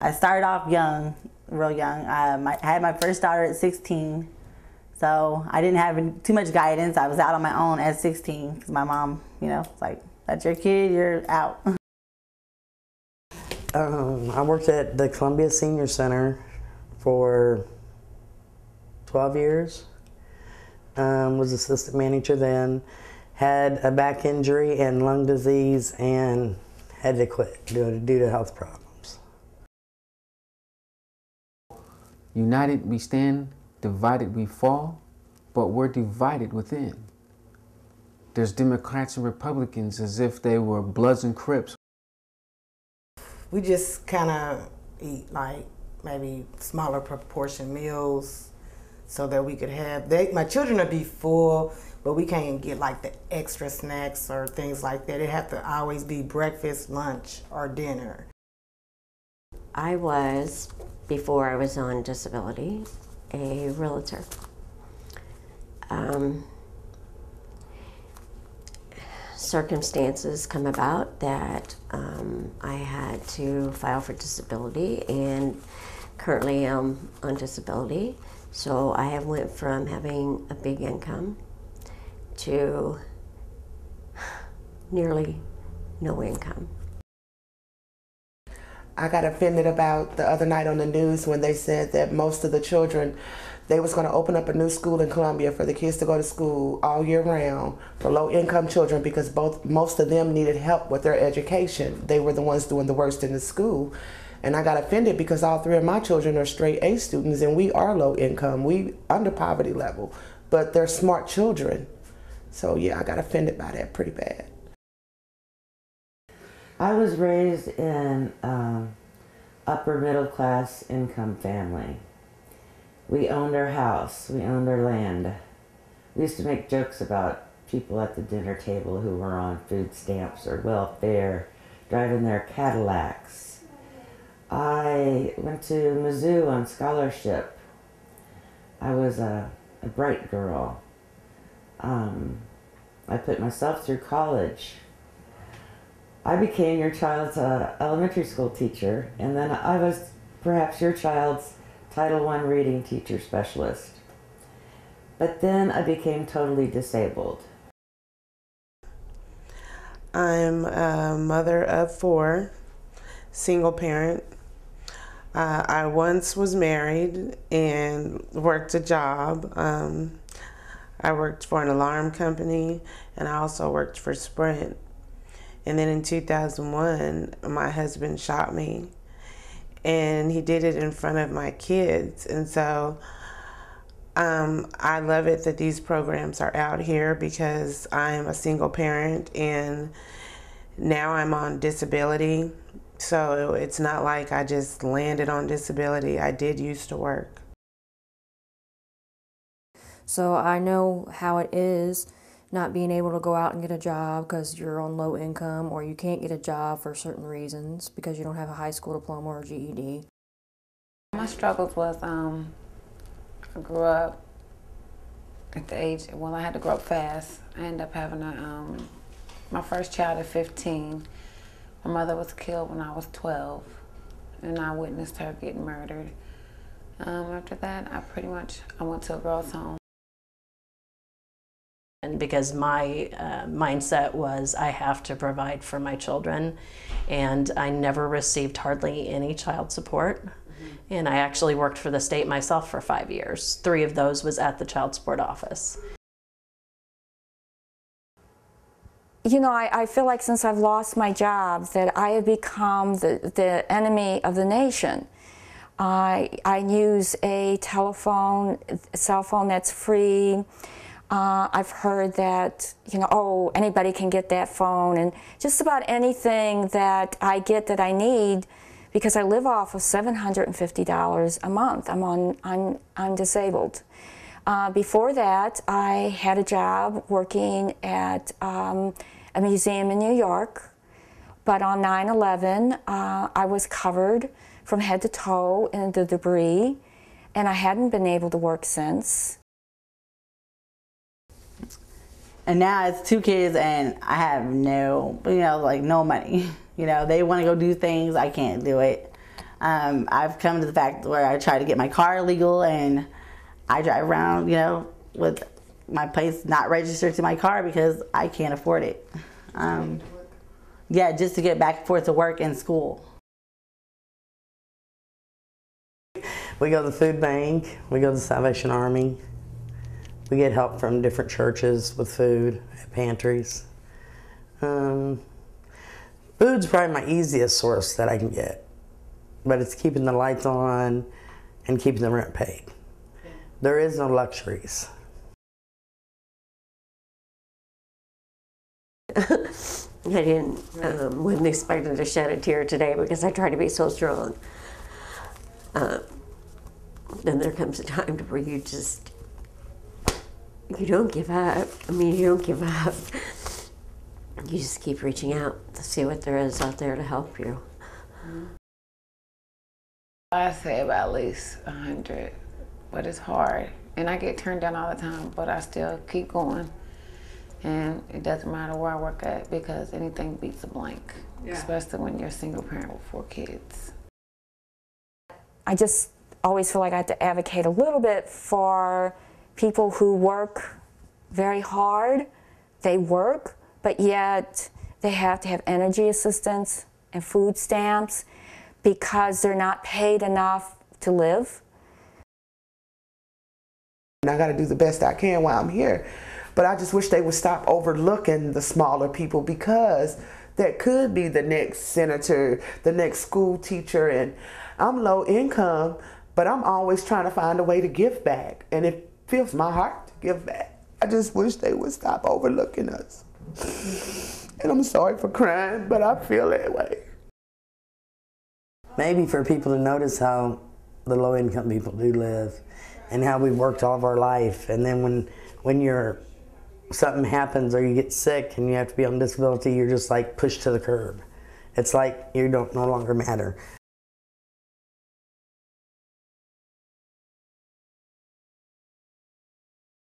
I started off young, real young. I had my first daughter at 16, so I didn't have too much guidance. I was out on my own at 16 because my mom, it's like, that's your kid, you're out. I worked at the Columbia Senior Center for 12 years. Was assistant manager then. Had a back injury and lung disease and had to quit due to health problems. United we stand, divided we fall, but we're divided within. There's Democrats and Republicans as if they were Bloods and Crips. We just kind of eat like maybe smaller proportion meals so that we could have, my children will be full, but we can't get like the extra snacks or things like that. It have to always be breakfast, lunch, or dinner. I was, before I was on disability, a realtor. Circumstances come about that I had to file for disability, and currently I'm on disability. So I have went from having a big income to nearly no income. I got offended about the other night on the news when they said that most of the children, they was going to open up a new school in Columbia for the kids to go to school all year round for low-income children because most of them needed help with their education. They were the ones doing the worst in the school. And I got offended because all three of my children are straight A students and we are low income. We under poverty level, but they're smart children. So yeah, I got offended by that pretty bad. I was raised in upper middle class income family. We owned our house, we owned our land. We used to make jokes about people at the dinner table who were on food stamps or welfare, driving their Cadillacs. I went to Mizzou on scholarship. I was a bright girl. I put myself through college. I became your child's elementary school teacher, and then I was perhaps your child's Title I reading teacher specialist. But then I became totally disabled. I'm a mother of 4, single parent. I once was married and worked a job. I worked for an alarm company, and I also worked for Sprint. And then in 2001, my husband shot me, and he did it in front of my kids. And so I love it that these programs are out here because I am a single parent and now I'm on disability. So it's not like I just landed on disability. I did used to work. So I know how it is not being able to go out and get a job because you're on low income, or you can't get a job for certain reasons because you don't have a high school diploma or GED. My struggles was I grew up at the age, well, I had to grow up fast. I ended up having my first child at 15. My mother was killed when I was 12, and I witnessed her get murdered. After that, I went to a girls' home. And because my mindset was I have to provide for my children, and I never received hardly any child support. And I actually worked for the state myself for 5 years. 3 of those was at the child support office. You know, I feel like since I've lost my job that I have become the enemy of the nation. I use a cell phone that's free. I've heard that, you know, oh, anybody can get that phone, and just about anything that I get that I need, because I live off of $750 a month. I'm disabled. Before that, I had a job working at a museum in New York, but on 9/11, I was covered from head to toe in the debris, and I hadn't been able to work since. And now it's 2 kids and I have no, no money. They want to go do things, I can't do it. I've come to the fact where I try to get my car legal, and I drive around, you know, with my place not registered to my car because I can't afford it. Yeah, just to get back and forth to work and school. We go to the food bank, we go to the Salvation Army. We get help from different churches with food at pantries. Food's probably my easiest source that I can get, but it's keeping the lights on and keeping the rent paid. There is no luxuries. Wasn't expecting to shed a tear today because I try to be so strong. Then there comes a time to where you don't give up. I mean, you don't give up. You just keep reaching out to see what there is out there to help you. I say about at least 100, but it's hard. And I get turned down all the time, but I still keep going. And it doesn't matter where I work at because anything beats a blank, especially when you're a single parent with 4 kids. I just always feel like I have to advocate a little bit for people who work very hard. They work, but yet they have to have energy assistance and food stamps because they're not paid enough to live. And I got to do the best I can while I'm here. But I just wish they would stop overlooking the smaller people, because that could be the next senator, the next school teacher. And I'm low income, but I'm always trying to find a way to give back. And it fills my heart to give back. I just wish they would stop overlooking us. And I'm sorry for crying, but I feel that way. Maybe for people to notice how the low income people do live and how we worked all of our life. And then when something happens or you get sick and you have to be on disability, you're just like pushed to the curb. It's like you don't no longer matter.